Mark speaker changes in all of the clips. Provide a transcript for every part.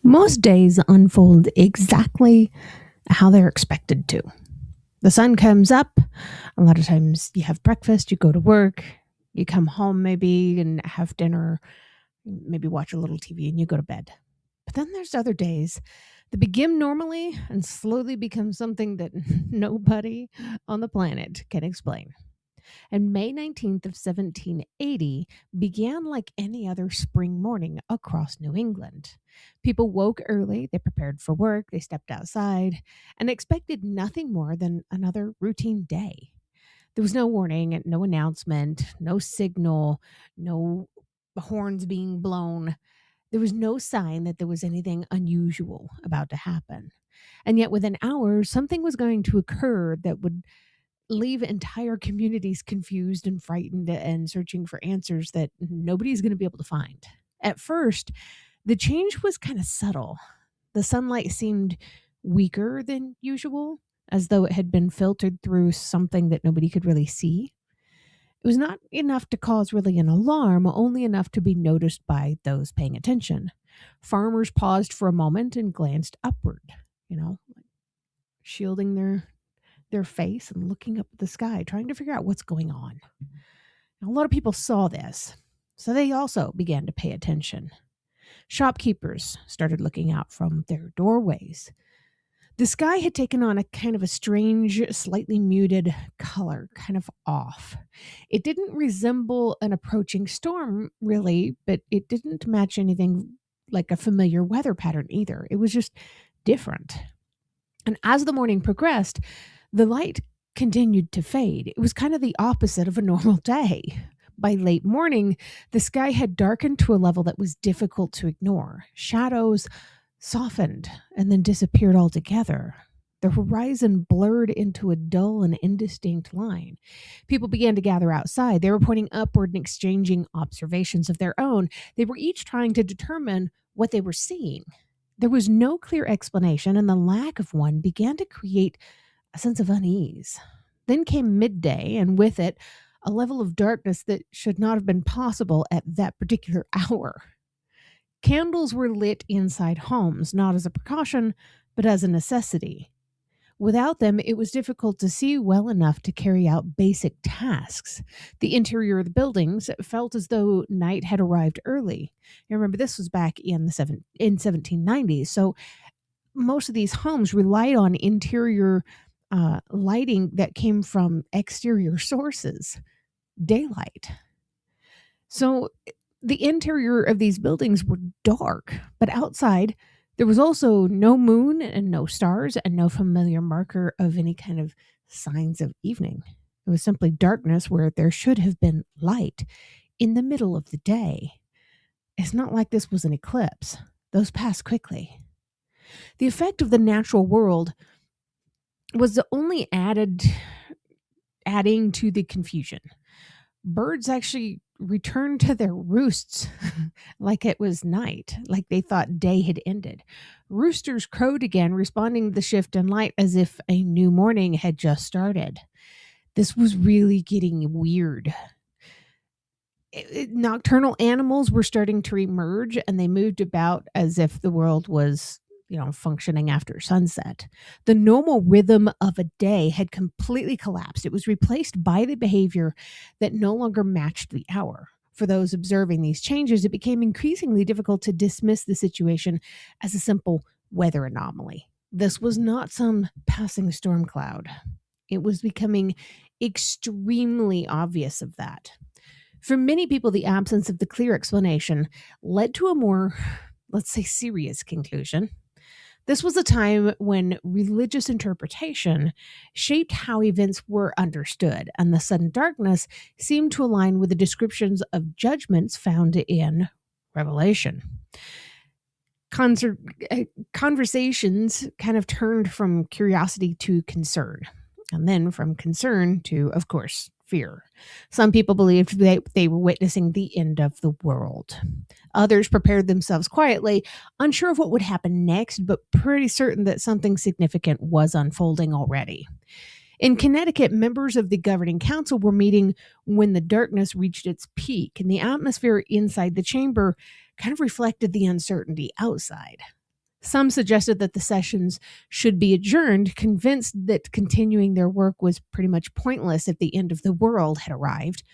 Speaker 1: Most days unfold exactly how they're expected to. The sun comes up. A lot of times you have breakfast, you go to work, you come home maybe and have dinner, maybe watch a little TV and you go to bed. But then there's other days that begin normally and slowly become something that nobody on the planet can explain. And May 19th of 1780 began like any other spring morning across New England. People woke early, they prepared for work, they stepped outside, and expected nothing more than another routine day. There was no warning, no announcement, no signal, no horns being blown. There was no sign that there was anything unusual about to happen. And yet, within hours, something was going to occur that would leave entire communities confused and frightened and searching for answers that nobody's going to be able to find. At first, the change was kind of subtle. The sunlight seemed weaker than usual, as though it had been filtered through something that nobody could really see. It was not enough to cause really an alarm, only enough to be noticed by those paying attention. Farmers paused for a moment and glanced upward, you know, shielding their face and looking up at the sky, trying to figure out what's going on. Now, a lot of people saw this, so they also began to pay attention. Shopkeepers started looking out from their doorways. The sky had taken on a kind of a strange, slightly muted color, kind of off. It didn't resemble an approaching storm, really, but it didn't match anything like a familiar weather pattern either. It was just different. And as the morning progressed, the light continued to fade. It was kind of the opposite of a normal day. By late morning, the sky had darkened to a level that was difficult to ignore. Shadows softened and then disappeared altogether. The horizon blurred into a dull and indistinct line. People began to gather outside. They were pointing upward and exchanging observations of their own. They were each trying to determine what they were seeing. There was no clear explanation, and the lack of one began to create a sense of unease. Then came midday, and with it, a level of darkness that should not have been possible at that particular hour. Candles were lit inside homes, not as a precaution, but as a necessity. Without them, it was difficult to see well enough to carry out basic tasks. The interior of the buildings felt as though night had arrived early. You remember, this was back in the 1790s, so most of these homes relied on interior lighting that came from exterior sources, daylight. So the interior of these buildings were dark, but outside there was also no moon and no stars and no familiar marker of any kind of signs of evening. It was simply darkness where there should have been light in the middle of the day. It's not like this was an eclipse. Those passed quickly. The effect of the natural world was only adding to the confusion. Birds actually returned to their roosts like it was night, like they thought day had ended. Roosters crowed again, responding to the shift in light as if a new morning had just started. This was really getting weird. Nocturnal animals were starting to emerge, and they moved about as if the world was functioning after sunset. The normal rhythm of a day had completely collapsed. It was replaced by the behavior that no longer matched the hour. For those observing these changes, it became increasingly difficult to dismiss the situation as a simple weather anomaly. This was not some passing storm cloud. It was becoming extremely obvious of that. For many people, the absence of the clear explanation led to a more, let's say, serious conclusion. This was a time when religious interpretation shaped how events were understood, and the sudden darkness seemed to align with the descriptions of judgments found in Revelation. Conversations kind of turned from curiosity to concern, and then from concern to, of course, fear. Some people believed they were witnessing the end of the world. Others prepared themselves quietly, unsure of what would happen next, but pretty certain that something significant was unfolding already. In Connecticut, members of the governing council were meeting when the darkness reached its peak, and the atmosphere inside the chamber kind of reflected the uncertainty outside. Some suggested that the sessions should be adjourned, convinced that continuing their work was pretty much pointless if the end of the world had arrived.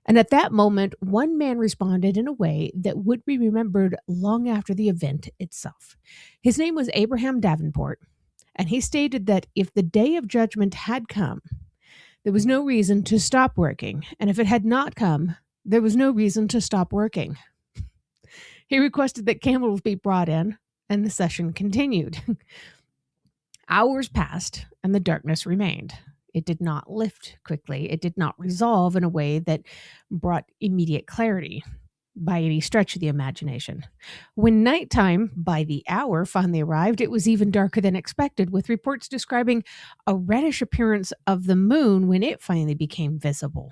Speaker 1: And at that moment, one man responded in a way that would be remembered long after the event itself. His name was Abraham Davenport, and he stated that if the day of judgment had come, there was no reason to stop working, and if it had not come, there was no reason to stop working. He requested that candles be brought in, and the session continued. Hours passed, and the darkness remained. It did not lift quickly. It did not resolve in a way that brought immediate clarity by any stretch of the imagination. When nighttime, by the hour, finally arrived, it was even darker than expected, with reports describing a reddish appearance of the moon when it finally became visible.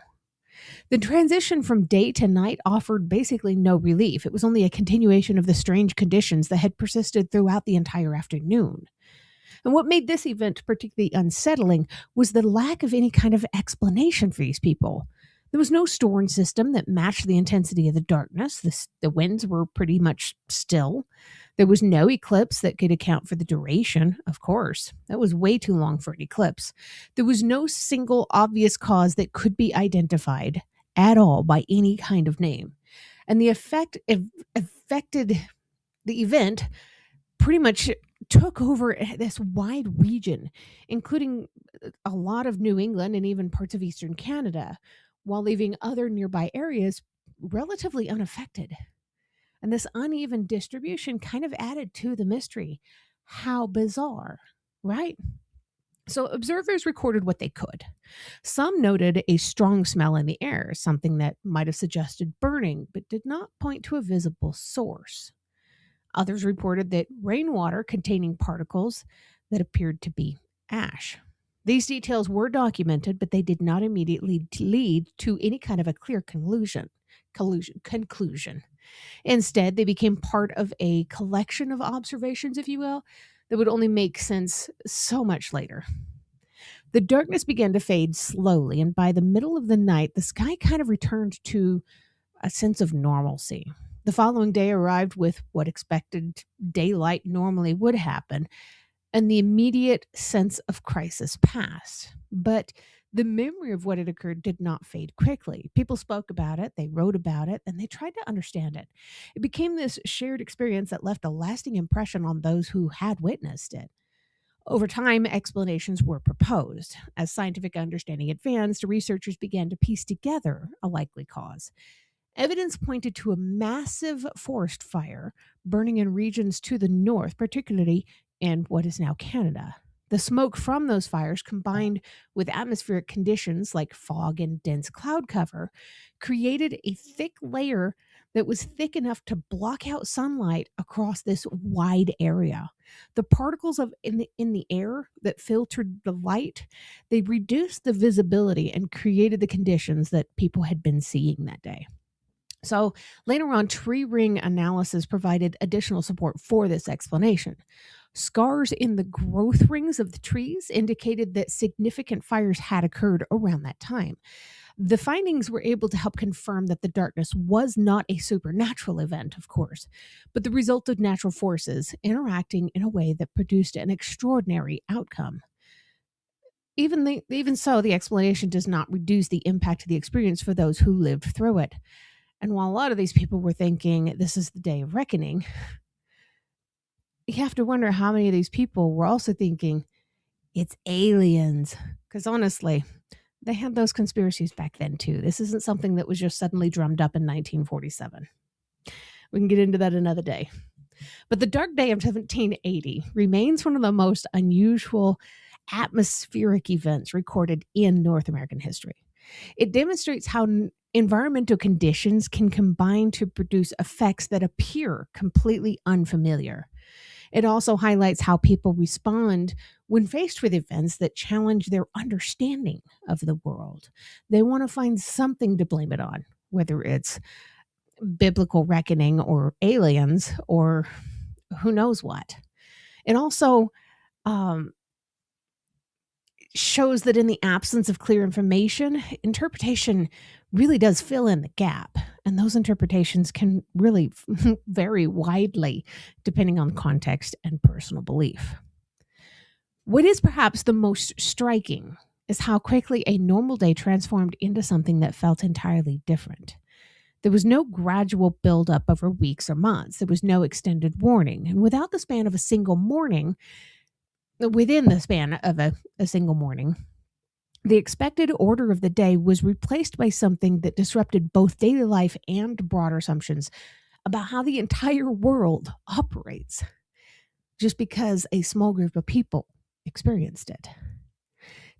Speaker 1: The transition from day to night offered basically no relief. It was only a continuation of the strange conditions that had persisted throughout the entire afternoon. And what made this event particularly unsettling was the lack of any kind of explanation for these people. There was no storm system that matched the intensity of the darkness. The winds were pretty much still. There was no eclipse that could account for the duration, of course. That was way too long for an eclipse. There was no single obvious cause that could be identified at all by any kind of name. And the affected the event pretty much took over this wide region, including a lot of New England and even parts of Eastern Canada, while leaving other nearby areas relatively unaffected. And this uneven distribution kind of added to the mystery. How bizarre, right? So observers recorded what they could. Some noted a strong smell in the air, something that might have suggested burning, but did not point to a visible source. Others reported that rainwater containing particles that appeared to be ash. These details were documented, but they did not immediately lead to any kind of a clear conclusion. Instead, they became part of a collection of observations, if you will, that would only make sense so much later. The darkness began to fade slowly, and by the middle of the night, the sky kind of returned to a sense of normalcy. The following day arrived with what expected daylight normally would happen, and the immediate sense of crisis passed. But the memory of what had occurred did not fade quickly. People spoke about it, they wrote about it, and they tried to understand it. It became this shared experience that left a lasting impression on those who had witnessed it. Over time, explanations were proposed. As scientific understanding advanced, researchers began to piece together a likely cause. Evidence pointed to a massive forest fire burning in regions to the north, particularly in what is now Canada. The smoke from those fires, combined with atmospheric conditions like fog and dense cloud cover, created a thick layer that was thick enough to block out sunlight across this wide area. The particles in the air that filtered the light, they reduced the visibility and created the conditions that people had been seeing that day. So later on, tree ring analysis provided additional support for this explanation. Scars in the growth rings of the trees indicated that significant fires had occurred around that time. The findings were able to help confirm that the darkness was not a supernatural event, of course, but the result of natural forces interacting in a way that produced an extraordinary outcome. Even so, the explanation does not reduce the impact of the experience for those who lived through it. And while a lot of these people were thinking this is the day of reckoning, you have to wonder how many of these people were also thinking it's aliens. Because honestly, they had those conspiracies back then too. This isn't something that was just suddenly drummed up in 1947. We can get into that another day. But the dark day of 1780 remains one of the most unusual atmospheric events recorded in North American history. It demonstrates how environmental conditions can combine to produce effects that appear completely unfamiliar. It also highlights how people respond when faced with events that challenge their understanding of the world. They want to find something to blame it on, whether it's biblical reckoning or aliens or who knows what. It also shows that in the absence of clear information, interpretation really does fill in the gap. And those interpretations can really vary widely depending on context and personal belief. What is perhaps the most striking is how quickly a normal day transformed into something that felt entirely different. There was no gradual buildup over weeks or months. There was no extended warning. And within the span of a single morning, the expected order of the day was replaced by something that disrupted both daily life and broader assumptions about how the entire world operates, just because a small group of people experienced it.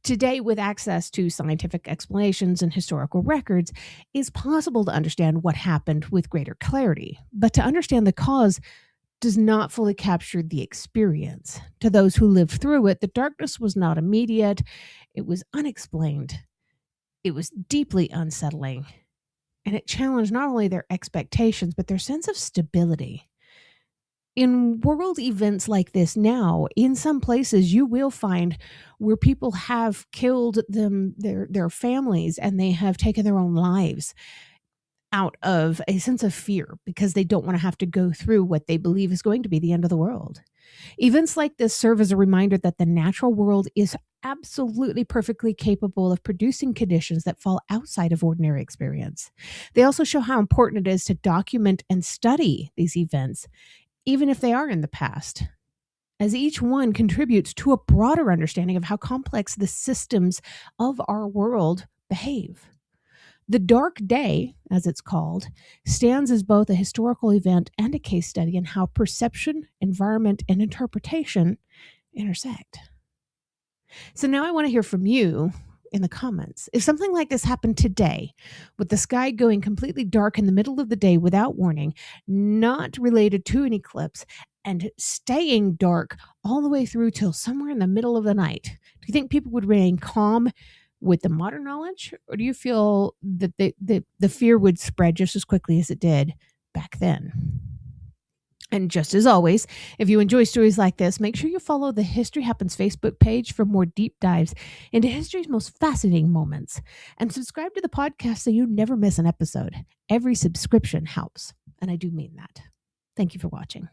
Speaker 1: Today, with access to scientific explanations and historical records, it's possible to understand what happened with greater clarity. But to understand the cause does not fully capture the experience. To those who lived through it, the darkness was not immediate. It was unexplained. It was deeply unsettling. And it challenged not only their expectations, but their sense of stability. In world events like this now, in some places you will find where people have killed their families, and they have taken their own lives out of a sense of fear because they don't want to have to go through what they believe is going to be the end of the world. Events like this serve as a reminder that the natural world is absolutely perfectly capable of producing conditions that fall outside of ordinary experience. They also show how important it is to document and study these events, even if they are in the past, as each one contributes to a broader understanding of how complex the systems of our world behave. The Dark Day, as it's called, stands as both a historical event and a case study in how perception, environment, and interpretation intersect. So now I want to hear from you in the comments. If something like this happened today, with the sky going completely dark in the middle of the day without warning, not related to an eclipse, and staying dark all the way through till somewhere in the middle of the night, do you think people would remain calm with the modern knowledge, or do you feel that the fear would spread just as quickly as it did back then? And just as always, if you enjoy stories like this, make sure you follow the History Happens Facebook page for more deep dives into history's most fascinating moments. And subscribe to the podcast so you never miss an episode. Every subscription helps, and I do mean that. Thank you for watching.